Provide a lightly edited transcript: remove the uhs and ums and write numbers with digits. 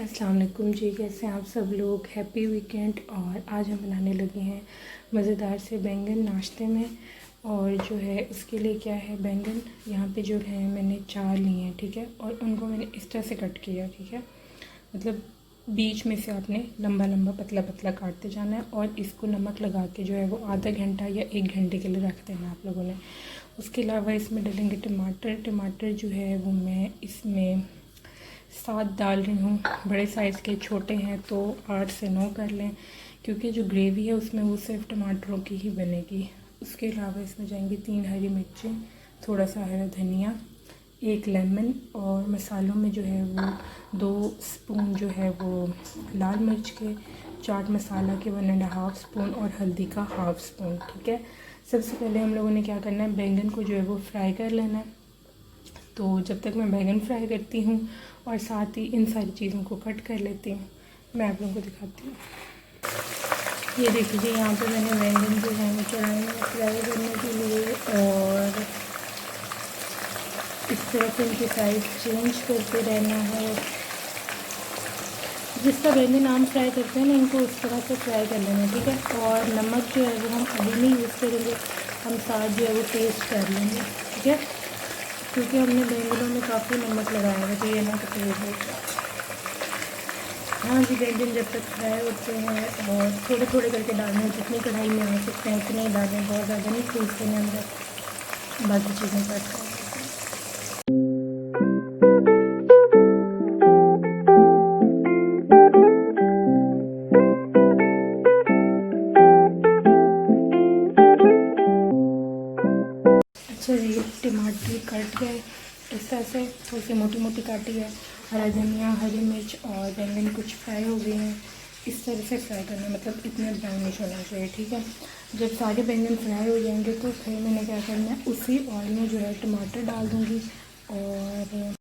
अस्सलाम वालेकुम जी, कैसे हैं आप सब लोग। Happy weekend. और आज हम बनाने लगे हैं मज़ेदार से बैंगन नाश्ते में। और जो है उसके लिए क्या है, बैंगन यहाँ पे जो है मैंने 4 लिए हैं, ठीक है। और उनको मैंने इस तरह से कट किया, ठीक है। मतलब बीच में से आपने लंबा लंबा पतला पतला काटते जाना है। और इसको नमक लगा के जो है वो आधा घंटा या 1 घंटे के लिए रख देना आप लोगों ने। उसके अलावा इसमें डालेंगे टमाटर जो है वो मैं इसमें 7 डाल रही हूँ। बड़े साइज़ के, छोटे हैं तो 8 से 9 कर लें, क्योंकि जो ग्रेवी है उसमें वो सिर्फ टमाटरों की ही बनेगी। उसके अलावा इसमें जाएंगी 3 हरी मिर्चें, थोड़ा सा हरा धनिया, 1 लेमन। और मसालों में जो है वो 2 स्पून जो है वो लाल मिर्च के, चाट मसाला के 1.5 स्पून और हल्दी का 1/2 स्पून, ठीक है। सबसे पहले हम लोगों ने क्या करना है, बैंगन को जो है वो फ्राई कर लेना है। तो जब तक मैं बैंगन फ्राई करती हूँ और साथ ही इन सारी चीज़ों को कट कर लेती हूँ, मैं आप लोगों को दिखाती हूँ। ये देखिए जी, यहाँ पे मैंने बैंगन जो है वो चढ़ाए हैं फ्राई करने के लिए। और इस तरह से इनकी साइज़ चेंज करते रहना है। जिस तरह बैंगन आम फ्राई करते हैं ना, इनको उस तरह से फ्राई कर लेना है, ठीक है। और नमक जो है वो हम अभी नहीं यूज़ करेंगे, हम साथ जो है वो टेस्ट कर लेंगे, ठीक है। क्योंकि हमने बैंगनों में काफ़ी नमक लगाया है, तो ये ना तो तेज़ होगा। हाँ जी, बैंगन जब तक फ्राई होते हैं और थोड़े थोड़े करके डालने हैं, जितनी कढ़ाई में आ सकते हैं उतने ही डालें, बहुत ज़्यादा नहीं, तो इसके अंदर बाकी चीज़ें कट कर देते हैं। अच्छा जी, टमाटर कट गए इस तरह से, थोड़ी सी मोटी मोटी काटी है। हरा धनिया, हरी मिर्च और बैंगन कुछ फ्राई हो गए हैं। इस तरह से फ्राई करना, मतलब इतने ब्राउनिश होना चाहिए, ठीक है। जब सारे बैंगन फ्राई हो जाएंगे तो फिर मैंने क्या करना है, उसी ऑयल में जो है टमाटर डाल दूँगी। और